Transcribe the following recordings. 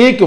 1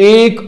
$1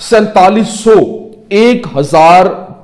4700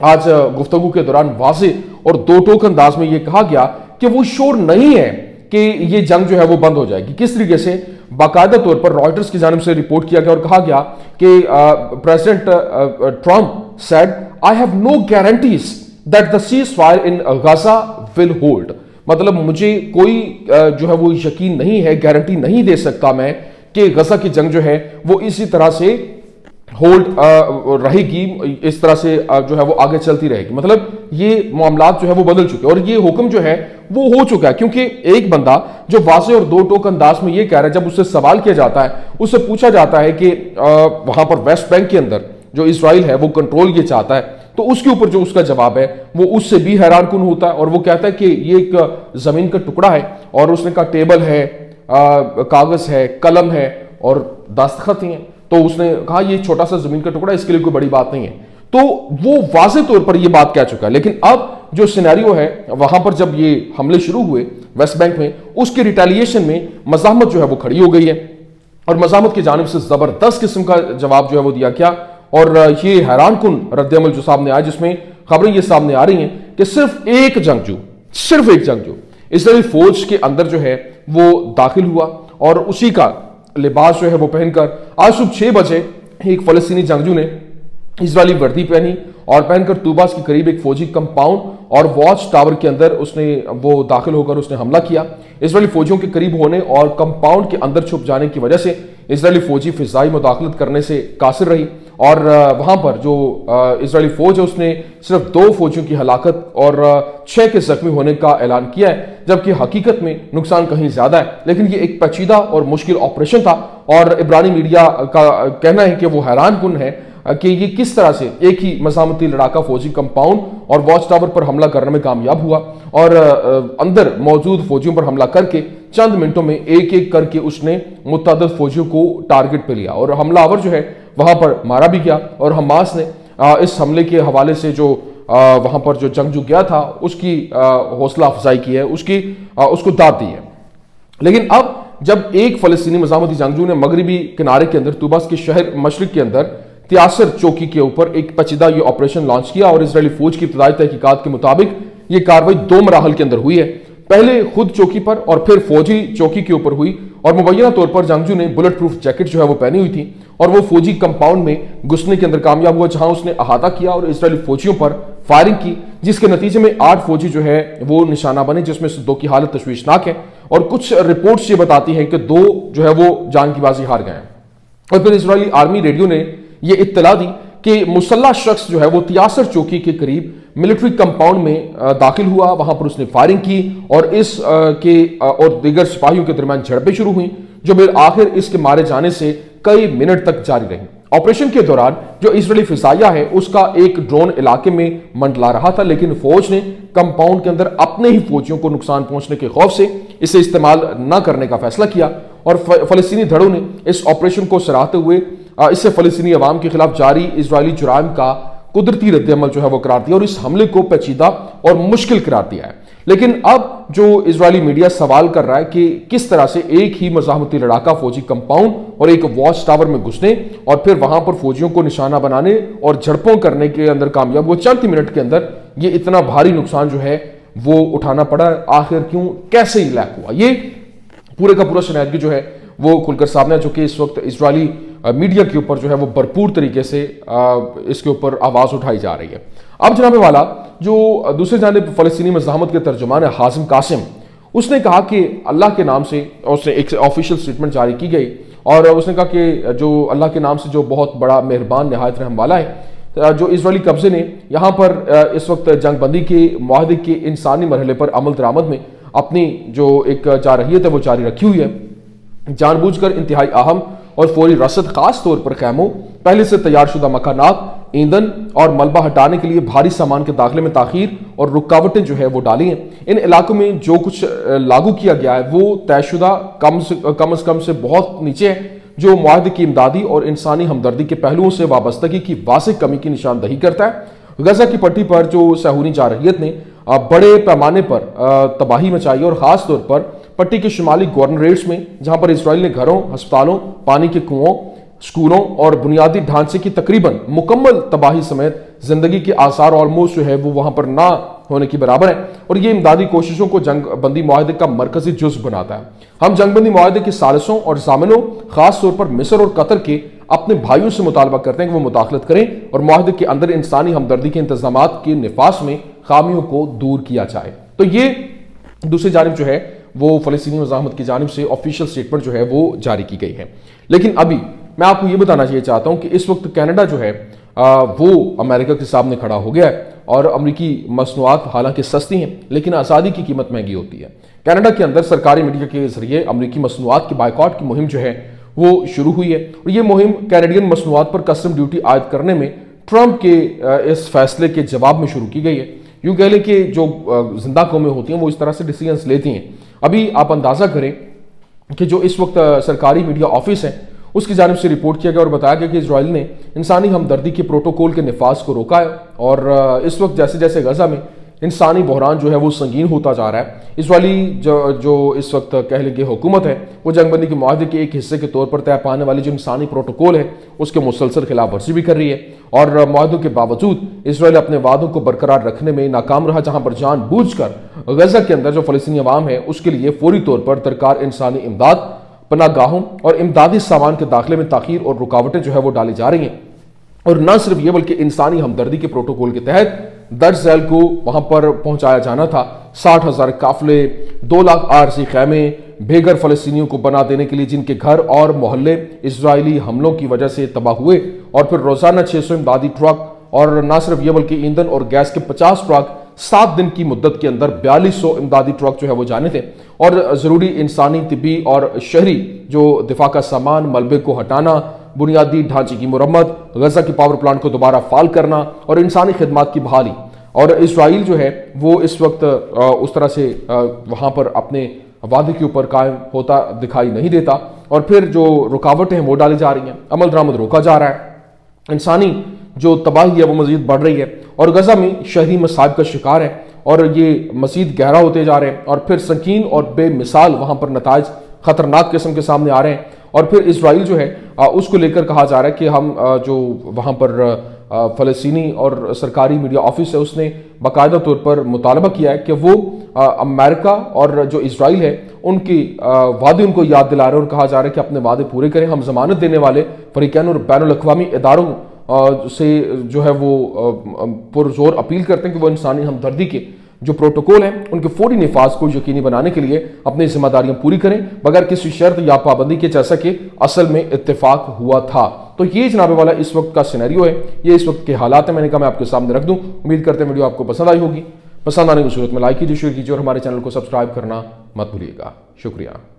آج گفتگو کے دوران واضح اور دو ٹوک انداز میں یہ کہا گیا کہ وہ شور نہیں ہے کہ یہ جنگ جو ہے وہ بند ہو جائے گی. کس طریقے سے باقاعدہ طور پر رائٹرز کی جانب سے رپورٹ کیا گیا اور کہا گیا کہ president Trump said I have no guarantees that the cease fire in Gaza will hold. مطلب مجھے کوئی جو ہے وہ یقین نہیں ہے, گارنٹی نہیں دے سکتا میں کہ غزہ کی جنگ جو ہے وہ اسی طرح سے ہولڈ رہے گی, اس طرح سے جو ہے وہ آگے چلتی رہے گی. مطلب یہ معاملات جو ہے وہ بدل چکے اور یہ حکم جو ہے وہ ہو چکا ہے, کیونکہ ایک بندہ جو واضح اور دو ٹوک انداز میں یہ کہہ رہا ہے, جب اس سے سوال کیا جاتا ہے, اس سے پوچھا جاتا ہے کہ وہاں پر ویسٹ بینک کے اندر جو اسرائیل ہے وہ کنٹرول یہ چاہتا ہے, تو اس کے اوپر جو اس کا جواب ہے وہ اس سے بھی حیران کن ہوتا ہے. اور وہ کہتا ہے کہ یہ ایک زمین کا ٹکڑا ہے, اور اس نے کہا ٹیبل ہے, کاغذ ہے, قلم ہے اور دستخط ہیں. تو اس نے کہا یہ چھوٹا سا زمین کا ٹکڑا, اس کے لیے کوئی بڑی بات نہیں ہے. تو وہ واضح طور پر یہ بات کہہ چکا ہے. لیکن اب جو سینیریو ہے وہاں پر جب یہ حملے شروع ہوئے ویسٹ بینک میں, اس کے ریٹیلیشن میں مزاحمت جو ہے وہ کھڑی ہو گئی ہے, اور مزاحمت کی جانب سے زبردست قسم کا جواب جو ہے وہ دیا کیا. اور یہ حیران کن رد عمل جو سامنے آیا, جس میں خبریں یہ سامنے آ رہی ہیں کہ صرف ایک جنگجو اسرائیلی فوج کے اندر جو ہے وہ داخل ہوا, اور اسی کا لباس جو ہے وہ پہن کر آج صبح 6 بجے ایک فلسطینی جنگجو نے اسرائیلی وردی پہنی اور پہن کر طوباس کے قریب ایک فوجی کمپاؤنڈ اور واچ ٹاور کے اندر اس نے وہ داخل ہو کر اس نے حملہ کیا. اسرائیلی فوجیوں کے قریب ہونے اور کمپاؤنڈ کے اندر چھپ جانے کی وجہ سے اسرائیلی فوجی فضائی مداخلت کرنے سے قاصر رہی, اور وہاں پر جو اسرائیلی فوج ہے اس نے صرف 2 فوجیوں کی ہلاکت اور 6 کے زخمی ہونے کا اعلان کیا ہے, جبکہ حقیقت میں نقصان کہیں زیادہ ہے. لیکن یہ ایک پیچیدہ اور مشکل آپریشن تھا, اور عبرانی میڈیا کا کہنا ہے کہ وہ حیران کن ہے کہ یہ کس طرح سے ایک ہی مزاحمتی لڑاکا فوجی کمپاؤنڈ اور واچ ٹاور پر حملہ کرنے میں کامیاب ہوا, اور اندر موجود فوجیوں پر حملہ کر کے چند منٹوں میں ایک ایک کر کے اس نے متعدد فوجیوں کو ٹارگٹ پہ لیا, اور حملہ آور جو ہے وہاں پر مارا بھی گیا. اور حماس نے اس حملے کے حوالے سے جو وہاں پر جو جنگجو گیا تھا اس کی حوصلہ افزائی کی ہے, اس کو داد دی ہے. لیکن اب جب ایک فلسطینی مزاحمتی جنگجو نے مغربی کنارے کے اندر طوباس کے شہر مشرق کے اندر تیاسر چوکی کے اوپر ایک پیچیدہ یہ آپریشن لانچ کیا, اور اسرائیلی فوج کی ابتدائی تحقیقات کے مطابق یہ کاروائی 2 مراحل کے اندر ہوئی ہے. پہلے خود چوکی پر اور پھر فوجی چوکی کے اوپر ہوئی, اور مبینہ طور پر جنگجو نے بلٹ پروف جیکٹ جو ہے وہ پہنی ہوئی تھی, اور وہ فوجی کمپاؤنڈ میں گھسنے کے اندر کامیاب ہوا, جہاں اس نے احاطہ کیا اور اسرائیلی فوجیوں پر فائرنگ کی, جس کے نتیجے میں 8 فوجی جو ہے وہ نشانہ بنے, جس میں سے 2 کی حالت تشویشناک ہے, اور کچھ رپورٹس یہ بتاتی ہیں کہ 2 جو ہے وہ جان کی بازی ہار گئے ہیں. اور پھر اسرائیلی آرمی ریڈیو نے یہ اطلاع دی کہ مسلح شخص جو ہے وہ تیاسر چوکی کے قریب ملٹری کمپاؤنڈ میں داخل ہوا, وہاں پر اس نے فائرنگ کی, اور اس کے اور دیگر سپاہیوں کے درمیان جھڑپیں شروع ہوئیں, جو بالآخر اس کے مارے جانے سے کئی منٹ تک جاری رہیں. آپریشن کے دوران جو اسرائیلی فضائیہ ہے اس کا ایک ڈرون علاقے میں منڈلا رہا تھا, لیکن فوج نے کمپاؤنڈ کے اندر اپنے ہی فوجیوں کو نقصان پہنچنے کے خوف سے اسے استعمال نہ کرنے کا فیصلہ کیا, اور فلسطینی دھڑوں نے اس آپریشن کو سراہتے ہوئے اس سے فلسطینی عوام کے خلاف جاری اسرائیلی جرائم کا قدرتی رد عمل جو ہے وہ قرار دیا, اور اس حملے کو پیچیدہ اور مشکل قرار دیا ہے. لیکن اب جو اسرائیلی میڈیا سوال کر رہا ہے کہ کس طرح سے ایک ہی مزاحمتی لڑاکا فوجی کمپاؤنڈ اور ایک واچ ٹاور میں گھسنے اور پھر وہاں پر فوجیوں کو نشانہ بنانے اور جھڑپوں کرنے کے اندر کامیاب وہ چند منٹ کے اندر یہ اتنا بھاری نقصان جو ہے وہ اٹھانا پڑا, آخر کیوں, کیسے لیک ہوا. یہ پورے کا پورا سینیریو جو ہے وہ کھل کر سامنے آ چکے. اس وقت اسرائیلی میڈیا کے اوپر جو ہے وہ بھرپور طریقے سے اس کے اوپر آواز اٹھائی جا رہی ہے. اب جناب والا جو دوسری جانب فلسطینی مزاحمت کے ترجمان ہے حازم قاسم, اس نے کہا کہ اللہ کے نام سے, اس نے ایک آفیشیل سٹیٹمنٹ جاری کی گئی, اور اس نے کہا کہ جو اللہ کے نام سے جو بہت بڑا مہربان نہایت رحم والا ہے, جو اسرائیلی قبضے نے یہاں پر اس وقت جنگ بندی کے معاہدے کے انسانی مرحلے پر عمل درآمد میں اپنی جو ایک جارحیت ہے وہ جاری رکھی ہوئی ہے, جان بوجھ کر انتہائی اہم اور فوری رصد, خاص طور پر خیموں, پہلے سے تیار شدہ مکانات, ایندھن اور ملبہ ہٹانے کے لیے بھاری سامان کے داخلے میں تاخیر اور رکاوٹیں جو ہے وہ ڈالی ہیں. ان علاقوں میں جو کچھ لاگو کیا گیا ہے وہ طے شدہ کم از کم سے بہت نیچے ہے, جو معاہدے کی امدادی اور انسانی ہمدردی کے پہلوؤں سے وابستگی کی واضح کمی کی نشاندہی کرتا ہے. غزہ کی پٹی پر جو صہیونی جارحیت نے بڑے پیمانے پر تباہی مچائی, اور خاص طور پر پٹی کے شمالی گورنریٹس میں, جہاں پر اسرائیل نے گھروں, ہسپتالوں, پانی کے کنووں, سکولوں اور بنیادی ڈھانچے کی تقریباً مکمل تباہی سمیت زندگی کے آثار آلموسٹ جو ہے وہ وہاں پر نہ ہونے کی برابر ہے، اور یہ امدادی کوششوں کو جنگ بندی معاہدے کا مرکزی جز بناتا ہے۔ ہم جنگ بندی معاہدے کے ثالثوں اور ضامنوں، خاص طور پر مصر اور قطر کے اپنے بھائیوں سے مطالبہ کرتے ہیں کہ وہ مداخلت کریں اور معاہدے کے اندر انسانی ہمدردی کے انتظامات کے نفاذ میں خامیوں کو دور کیا جائے۔ تو یہ دوسری جانب جو ہے وہ فلسطینی مزاحمت کی جانب سے آفیشیل سٹیٹمنٹ جو ہے وہ جاری کی گئی ہے۔ لیکن ابھی میں آپ کو یہ بتانا چاہتا ہوں کہ اس وقت کینیڈا جو ہے وہ امریکہ کے سامنے کھڑا ہو گیا ہے، اور امریکی مصنوعات حالانکہ سستی ہیں لیکن آزادی کی قیمت مہنگی ہوتی ہے۔ کینیڈا کے اندر سرکاری میڈیا کے ذریعے امریکی مصنوعات کی بائیکاٹ کی مہم جو ہے وہ شروع ہوئی ہے، اور یہ مہم کینیڈین مصنوعات پر کسٹم ڈیوٹی عائد کرنے میں ٹرمپ کے اس فیصلے کے جواب میں شروع کی گئی ہے۔ یوں کہہ لیں کہ جو زندہ قومیں ہوتی ہیں وہ اس طرح سے ڈیسیجنز لیتی ہیں۔ ابھی آپ اندازہ کریں کہ جو اس وقت سرکاری میڈیا آفس ہے اس کی جانب سے رپورٹ کیا گیا اور بتایا گیا کہ اسرائیل نے انسانی ہمدردی کے پروٹوکول کے نفاذ کو روکا ہے، اور اس وقت جیسے جیسے غزہ میں انسانی بحران جو ہے وہ سنگین ہوتا جا رہا ہے، اسرائیلی جو اس وقت کہہ لیں کہ حکومت ہے وہ جنگ بندی کے معاہدے کے ایک حصے کے طور پر طے پانے والی جو انسانی پروٹوکول ہے اس کے مسلسل خلاف ورزی بھی کر رہی ہے، اور معاہدوں کے باوجود اسرائیل اپنے وعدوں کو برقرار رکھنے میں ناکام رہا، جہاں پر جان بوجھ کر غزہ کے اندر جو فلسطینی عوام ہے اس کے لیے فوری طور پر درکار انسانی امداد، پناہ گاہوں اور امدادی سامان کے داخلے میں تاخیر اور رکاوٹیں جو ہے وہ ڈالی جا رہی ہیں۔ اور نہ صرف یہ بلکہ انسانی ہمدردی کے پروٹوکول کے تحت درج ذیل کو وہاں پر پہنچایا جانا تھا 60,000 قافلے، 2 لاکھ عارضی خیمے بے گھر فلسطینیوں کو بنا دینے کے لیے جن کے گھر اور محلے اسرائیلی حملوں کی وجہ سے تباہ ہوئے، اور پھر روزانہ 600 امدادی ٹرک، اور نہ صرف یہ بلکہ ایندھن اور گیس کے 50 ٹرک 7 دن کی مدت کے اندر 4200 امدادی ٹرک جو ہے وہ جانے تھے، اور ضروری انسانی، طبی اور شہری جو دفاع کا سامان، ملبے کو ہٹانا، بنیادی ڈھانچے کی مرمت، غزہ کے پاور پلانٹ کو دوبارہ فعال کرنا اور انسانی خدمات کی بحالی۔ اور اسرائیل جو ہے وہ اس وقت اس طرح سے وہاں پر اپنے وعدے کے اوپر قائم ہوتا دکھائی نہیں دیتا، اور پھر جو رکاوٹیں ہیں وہ ڈالی جا رہی ہیں، عمل درآمد روکا جا رہا ہے، انسانی جو تباہی ہے وہ مزید بڑھ رہی ہے، اور غزہ میں شہری مصائب کا شکار ہے، اور یہ مزید گہرا ہوتے جا رہے ہیں، اور پھر سنگین اور بے مثال وہاں پر نتائج خطرناک قسم کے سامنے آ رہے ہیں۔ اور پھر اسرائیل جو ہے اس کو لے کر کہا جا رہا ہے کہ ہم جو وہاں پر فلسطینی اور سرکاری میڈیا آفس ہے اس نے باقاعدہ طور پر مطالبہ کیا ہے کہ وہ امریکہ اور جو اسرائیل ہے ان کی وعدے ان کو یاد دلا رہے ہیں، اور کہا جا رہا ہے کہ اپنے وعدے پورے کریں۔ ہم ضمانت دینے والے فریقین اور بین الاقوامی اداروں سے جو ہے وہ پرزور اپیل کرتے ہیں کہ وہ انسانی ہمدردی کے جو پروٹوکول ہیں ان کے فوری نفاذ کو یقینی بنانے کے لیے اپنی ذمہ داریاں پوری کریں بغیر کسی شرط یا پابندی کے، جیسا کہ اصل میں اتفاق ہوا تھا۔ تو یہ جناب والا اس وقت کا سینیریو ہے، یہ اس وقت کے حالات ہیں، میں نے کہا میں آپ کے سامنے رکھ دوں۔ امید کرتے ہیں ویڈیو آپ کو پسند آئی ہوگی، پسند آنے کی صورت میں لائک کیجیے، شیئر کیجیے، اور ہمارے چینل کو سبسکرائب کرنا مت بھولیے گا۔ شکریہ۔